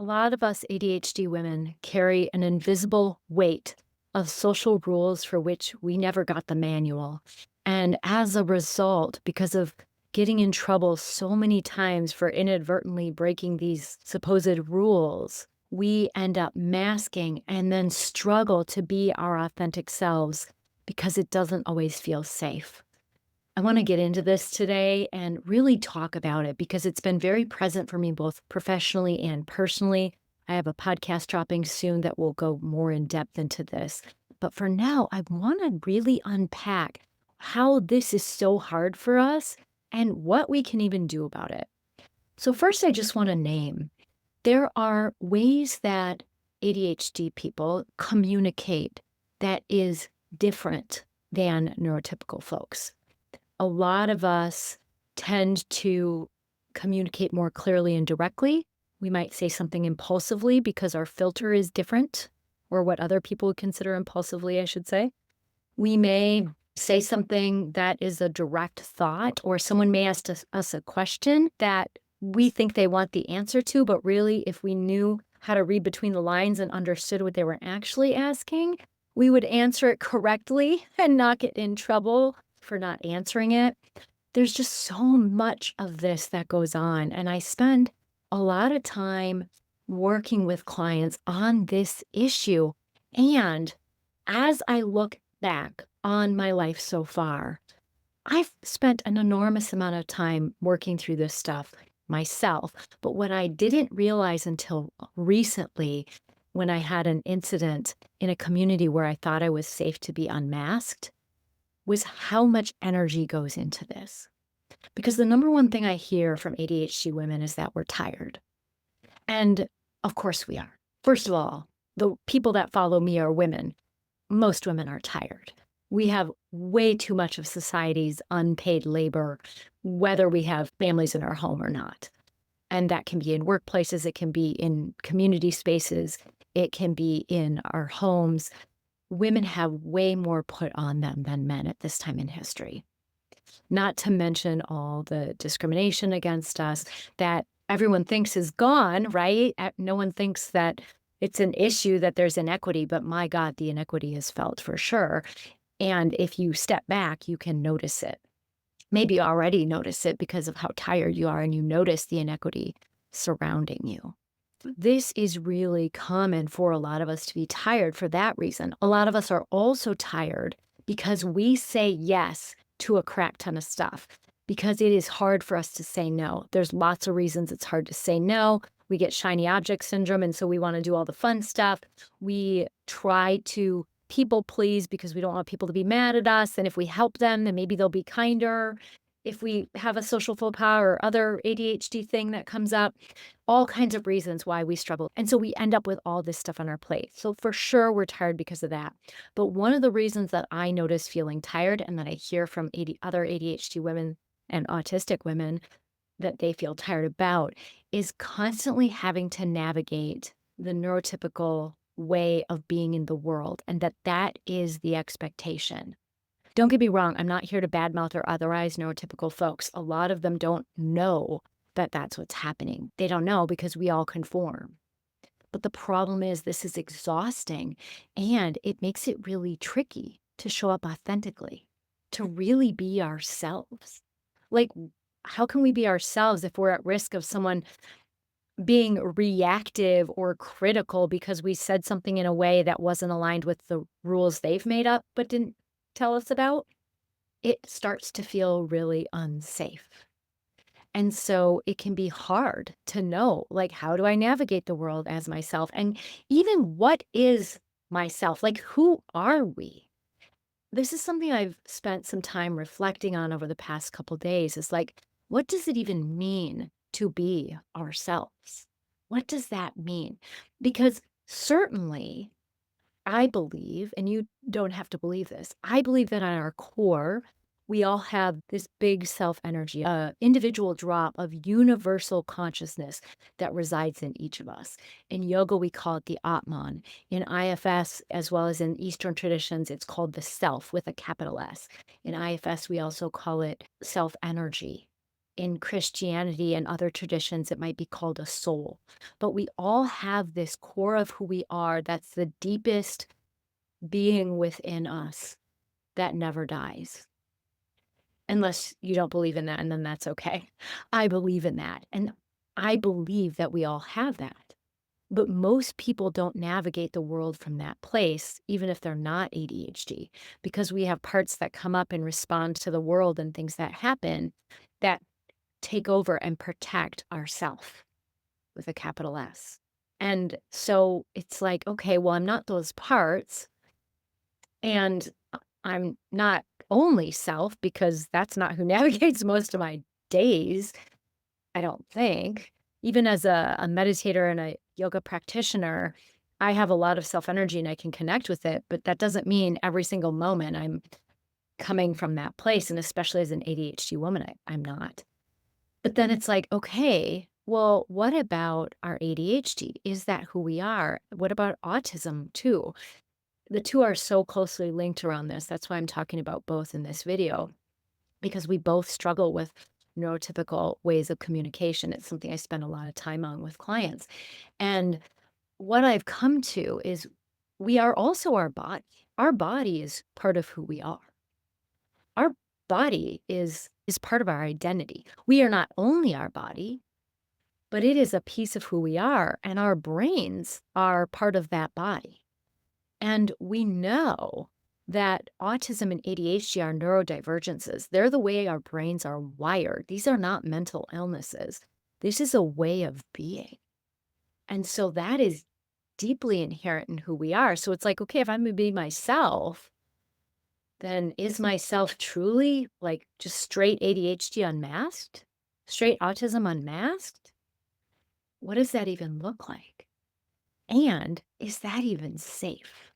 lot of us ADHD women carry an invisible weight of social rules for which we never got the manual. And as a result, because of getting in trouble so many times for inadvertently breaking these supposed rules, we end up masking and then struggle to be our authentic selves because it doesn't always feel safe. I want to get into this today and really talk about it because it's been very present for me both professionally and personally. I have a podcast dropping soon that will go more in depth into this. But for now, I want to really unpack how this is so hard for us and what we can even do about it. So, first, I just want to name there are ways that ADHD people communicate that is different than neurotypical folks. A lot of us tend to communicate more clearly and directly. We might say something impulsively because our filter is different, or what other people would consider impulsively, I should say. We may say something that is a direct thought, or someone may ask us a question that we think they want the answer to, but really, if we knew how to read between the lines and understood what they were actually asking, we would answer it correctly and not get in trouble for not answering it. There's just so much of this that goes on. And I spend a lot of time working with clients on this issue. And as I look back on my life so far, I've spent an enormous amount of time working through this stuff myself. But what I didn't realize until recently, when I had an incident in a community where I thought I was safe to be unmasked, was how much energy goes into this. Because the number one thing I hear from ADHD women is that we're tired. And of course we are. First of all, the people that follow me are women. Most women are tired. We have way too much of society's unpaid labor, whether we have families in our home or not. And that can be in workplaces, it can be in community spaces, it can be in our homes. Women have way more put on them than men at this time in history. Not to mention all the discrimination against us that everyone thinks is gone, right? No one thinks that it's an issue that there's inequity, but my God, the inequity is felt for sure. And if you step back, you can notice it. Maybe you already notice it because of how tired you are and you notice the inequity surrounding you. This is really common for a lot of us to be tired for that reason. A lot of us are also tired because we say yes to a crack ton of stuff because it is hard for us to say no. There's lots of reasons it's hard to say no. We get shiny object syndrome, and so we want to do all the fun stuff. We try to people please because we don't want people to be mad at us. And if we help them, then maybe they'll be kinder. If we have a social faux pas or other ADHD thing that comes up, all kinds of reasons why we struggle. And so we end up with all this stuff on our plate. So for sure, we're tired because of that. But one of the reasons that I notice feeling tired and that I hear from other ADHD women and autistic women that they feel tired about is constantly having to navigate the neurotypical way of being in the world, and that is the expectation. Don't get me wrong, I'm not here to badmouth or otherize neurotypical folks. A lot of them don't know that that's what's happening. They don't know because we all conform. But the problem is this is exhausting, and it makes it really tricky to show up authentically, to really be ourselves. Like, how can we be ourselves if we're at risk of someone being reactive or critical because we said something in a way that wasn't aligned with the rules they've made up but didn't tell us about? It starts to feel really unsafe. And so it can be hard to know, like, how do I navigate the world as myself? And even what is myself? Like, who are we? This is something I've spent some time reflecting on over the past couple days is like, what does it even mean to be ourselves? What does that mean? Because certainly I believe, and you don't have to believe this, I believe that on our core, we all have this big self energy, a individual drop of universal consciousness that resides in each of us. In yoga, we call it the Atman. In IFS, as well as in Eastern traditions, it's called the self with a capital S. In IFS, we also call it self energy. in Christianity and other traditions, it might be called a soul. But we all have this core of who we are that's the deepest being within us that never dies. Unless you don't believe in that, and then that's okay. I believe in that, and I believe that we all have that. But most people don't navigate the world from that place, even if they're not ADHD, because we have parts that come up and respond to the world and things that happen that take over and protect ourself with a capital S. And so it's like, okay, well, I'm not those parts. And I'm not only self because that's not who navigates most of my days, I don't think. Even as a meditator and a yoga practitioner, I have a lot of self energy and I can connect with it, but that doesn't mean every single moment I'm coming from that place. And especially as an ADHD woman, I'm not. But then it's like, okay, well, what about our ADHD? Is that who we are? What about autism too? The two are so closely linked around this. That's why I'm talking about both in this video, because we both struggle with neurotypical ways of communication. It's something I spend a lot of time on with clients. And what I've come to is we are also our body. Our body is part of who we are. Our body is part of our identity. We are not only our body, but it is a piece of who we are, and our brains are part of that body. And we know that autism and ADHD are neurodivergences. They're the way our brains are wired. These are not mental illnesses. This is a way of being. And so that is deeply inherent in who we are. So it's like, okay, if I'm going to be myself, then is myself truly like just straight ADHD unmasked? Straight autism unmasked? What does that even look like? And is that even safe?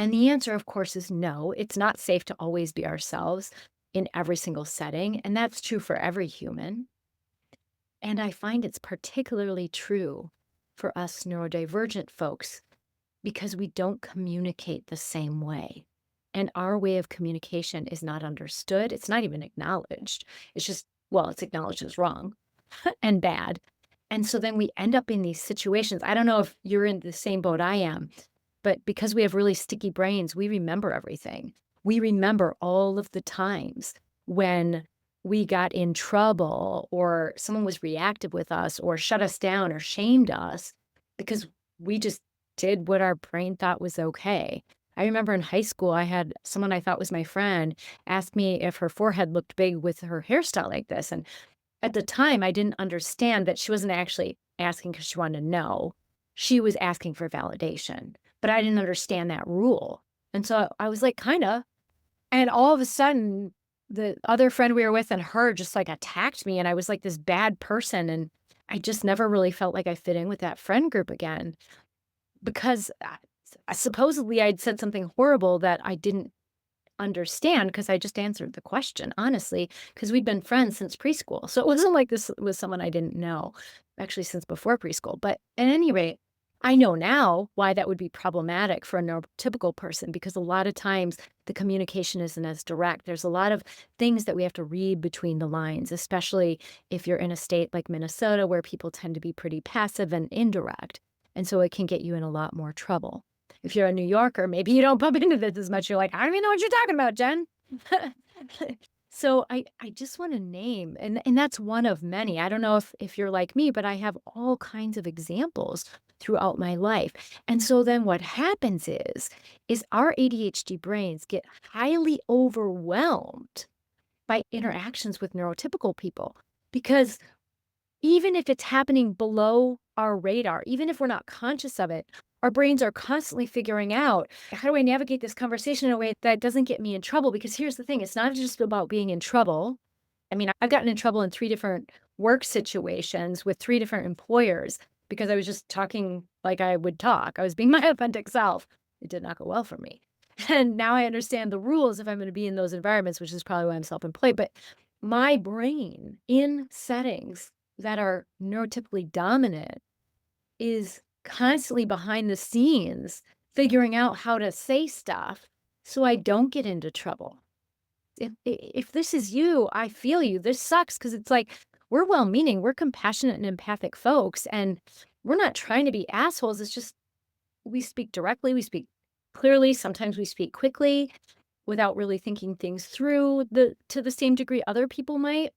And the answer, of course, is no. It's not safe to always be ourselves in every single setting. And that's true for every human. And I find it's particularly true for us neurodivergent folks because we don't communicate the same way. And our way of communication is not understood. It's not even acknowledged. It's just, well, it's acknowledged as wrong and bad. And so then we end up in these situations. I don't know if you're in the same boat I am, but because we have really sticky brains, we remember everything. We remember all of the times when we got in trouble or someone was reactive with us or shut us down or shamed us because we just did what our brain thought was okay. I remember in high school, I had someone I thought was my friend ask me if her forehead looked big with her hairstyle like this. And at the time, I didn't understand that she wasn't actually asking because she wanted to know. She was asking for validation, but I didn't understand that rule. And so I was like, kinda. And all of a sudden, the other friend we were with and her just like attacked me. And I was like this bad person. And I just never really felt like I fit in with that friend group again because supposedly I'd said something horrible that I didn't understand because I just answered the question, honestly, because we'd been friends since preschool. So it wasn't like this was someone I didn't know, actually, since before preschool. But at any rate, I know now why that would be problematic for a neurotypical person because a lot of times the communication isn't as direct. There's a lot of things that we have to read between the lines, especially if you're in a state like Minnesota where people tend to be pretty passive and indirect. And so it can get you in a lot more trouble. If you're a New Yorker, maybe you don't bump into this as much. You're like, I don't even know what you're talking about, Jen. So I just want to name, and that's one of many. I don't know if you're like me, but I have all kinds of examples throughout my life. And so then what happens is our ADHD brains get highly overwhelmed by interactions with neurotypical people because even if it's happening below our radar, even if we're not conscious of it, our brains are constantly figuring out, how do I navigate this conversation in a way that doesn't get me in trouble? Because here's the thing, it's not just about being in trouble. I mean, I've gotten in trouble in 3 different work situations with 3 different employers because I was just talking like I would talk. I was being my authentic self. It did not go well for me. And now I understand the rules if I'm going to be in those environments, which is probably why I'm self-employed. But my brain in settings that are neurotypically dominant is constantly behind the scenes figuring out how to say stuff so I don't get into trouble. If this is you, I feel you. This sucks because it's like we're well-meaning, we're compassionate and empathic folks, and we're not trying to be assholes. It's just we speak directly, we speak clearly, sometimes we speak quickly without really thinking things through to the same degree other people might.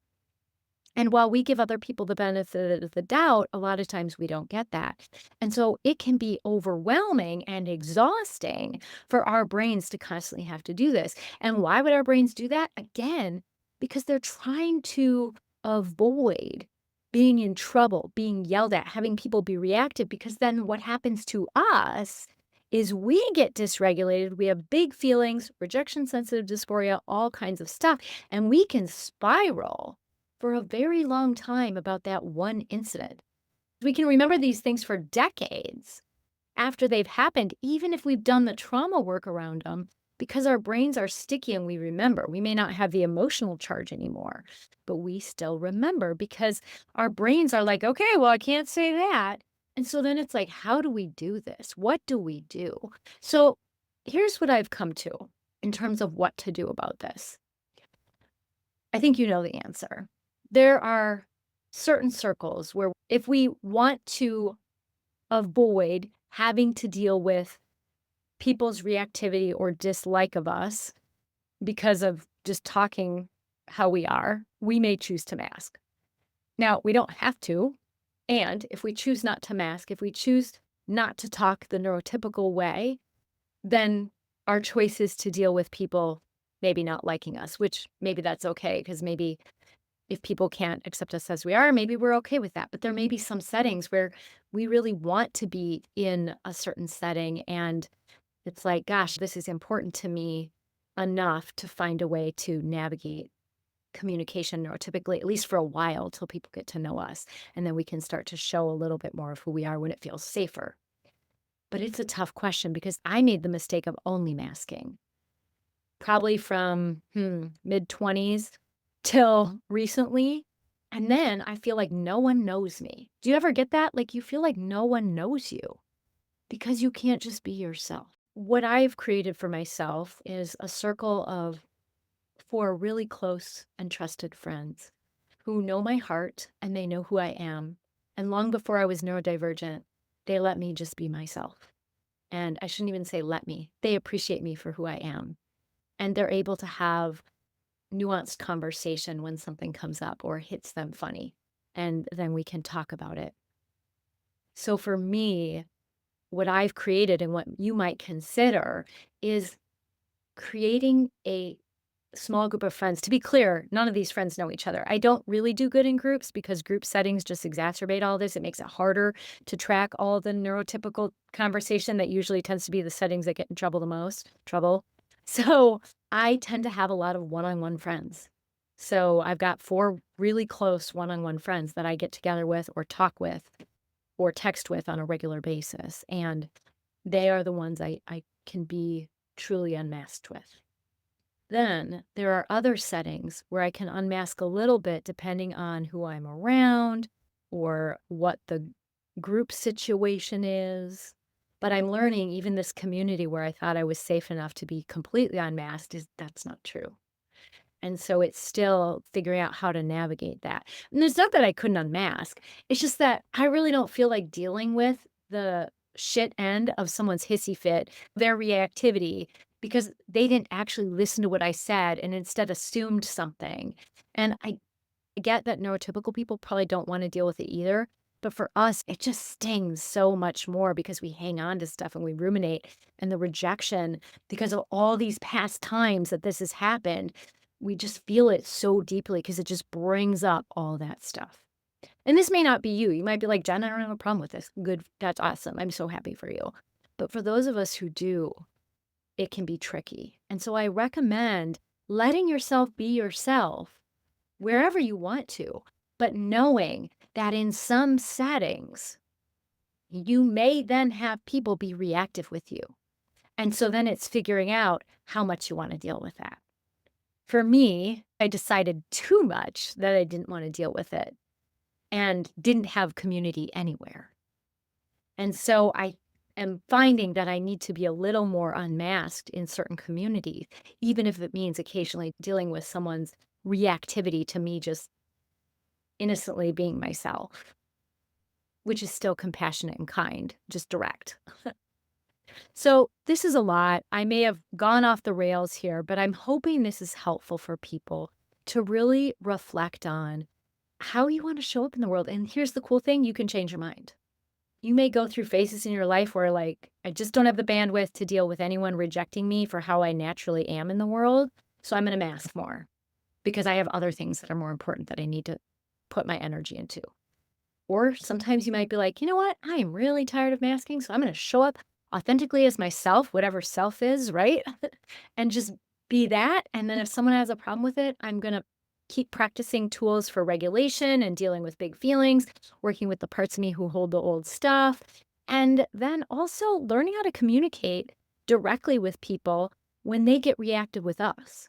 And while we give other people the benefit of the doubt, a lot of times we don't get that. And so it can be overwhelming and exhausting for our brains to constantly have to do this. And why would our brains do that? Again, because they're trying to avoid being in trouble, being yelled at, having people be reactive, because then what happens to us is we get dysregulated. We have big feelings, rejection sensitive dysphoria, all kinds of stuff, and we can spiral for a very long time about that one incident. We can remember these things for decades after they've happened, even if we've done the trauma work around them, because our brains are sticky and we remember. We may not have the emotional charge anymore, but we still remember because our brains are like, okay, well, I can't say that. And so then it's like, how do we do this? What do we do? So here's what I've come to in terms of what to do about this. I think you know the answer. There are certain circles where if we want to avoid having to deal with people's reactivity or dislike of us because of just talking how we are, we may choose to mask. Now, we don't have to. And if we choose not to mask, if we choose not to talk the neurotypical way, then our choice is to deal with people maybe not liking us, which maybe that's okay because maybe if people can't accept us as we are, maybe we're okay with that. But there may be some settings where we really want to be in a certain setting. And it's like, gosh, this is important to me enough to find a way to navigate communication neurotypically, at least for a while, till people get to know us. And then we can start to show a little bit more of who we are when it feels safer. But it's a tough question because I made the mistake of only masking, probably from mid 20s till recently. And then I feel like no one knows me. Do you ever get that? Like you feel like no one knows you because you can't just be yourself. What I've created for myself is a circle of 4 really close and trusted friends who know my heart and they know who I am. And long before I was neurodivergent, they let me just be myself. And I shouldn't even say let me, they appreciate me for who I am. And they're able to have nuanced conversation when something comes up or hits them funny. And then we can talk about it. So for me, what I've created and what you might consider is creating a small group of friends. To be clear, none of these friends know each other. I don't really do good in groups because group settings just exacerbate all this. It makes it harder to track all the neurotypical conversation that usually tends to be the settings that get in trouble the most. So I tend to have a lot of one-on-one friends. So I've got 4 really close one-on-one friends that I get together with or talk with or text with on a regular basis. And they are the ones I can be truly unmasked with. Then there are other settings where I can unmask a little bit depending on who I'm around or what the group situation is. But I'm learning even this community where I thought I was safe enough to be completely unmasked is that's not true. And so it's still figuring out how to navigate that. And it's not that I couldn't unmask. It's just that I really don't feel like dealing with the shit end of someone's hissy fit, their reactivity, because they didn't actually listen to what I said and instead assumed something. And I get that neurotypical people probably don't want to deal with it either. But for us, it just stings so much more because we hang on to stuff and we ruminate. And the rejection, because of all these past times that this has happened, we just feel it so deeply because it just brings up all that stuff. And this may not be you. You might be like, Jen, I don't have a problem with this. Good. That's awesome. I'm so happy for you. But for those of us who do, it can be tricky. And so I recommend letting yourself be yourself wherever you want to, but knowing that in some settings, you may then have people be reactive with you. And so then it's figuring out how much you want to deal with that. For me, I decided too much that I didn't want to deal with it and didn't have community anywhere. And so I am finding that I need to be a little more unmasked in certain communities, even if it means occasionally dealing with someone's reactivity to me just innocently being myself, which is still compassionate and kind, just direct. So, this is a lot. I may have gone off the rails here, but I'm hoping this is helpful for people to really reflect on how you want to show up in the world. And here's the cool thing, you can change your mind. You may go through phases in your life where, like, I just don't have the bandwidth to deal with anyone rejecting me for how I naturally am in the world. So I'm going to mask more because I have other things that are more important that I need to put my energy into. Or sometimes you might be like, you know what? I am really tired of masking. So I'm going to show up authentically as myself, whatever self is, right? And just be that. And then if someone has a problem with it, I'm going to keep practicing tools for regulation and dealing with big feelings, working with the parts of me who hold the old stuff. And then also learning how to communicate directly with people when they get reactive with us.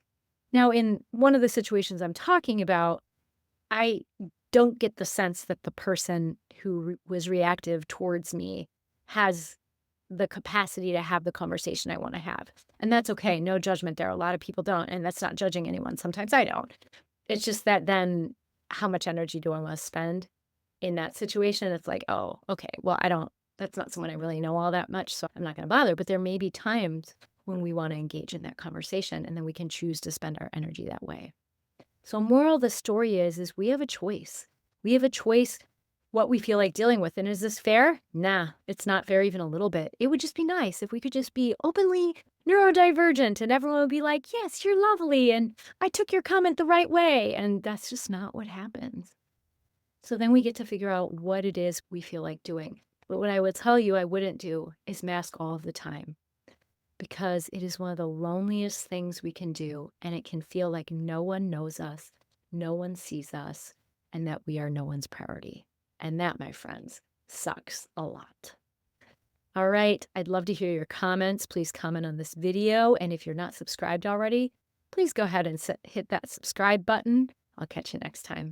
Now, in one of the situations I'm talking about, I don't get the sense that the person who was reactive towards me has the capacity to have the conversation I want to have. And that's okay. No judgment there. A lot of people don't. And that's not judging anyone. Sometimes I don't. It's just that then how much energy do I want to spend in that situation? It's like, oh, okay, well, that's not someone I really know all that much. So I'm not going to bother. But there may be times when we want to engage in that conversation and then we can choose to spend our energy that way. So moral of the story is we have a choice. We have a choice what we feel like dealing with. And is this fair? Nah, it's not fair even a little bit. It would just be nice if we could just be openly neurodivergent and everyone would be like, yes, you're lovely. And I took your comment the right way. And that's just not what happens. So then we get to figure out what it is we feel like doing. But what I would tell you I wouldn't do is mask all of the time because it is one of the loneliest things we can do. And it can feel like no one knows us, no one sees us, and that we are no one's priority. And that, my friends, sucks a lot. All right, I'd love to hear your comments. Please comment on this video. And if you're not subscribed already, please go ahead and hit that subscribe button. I'll catch you next time.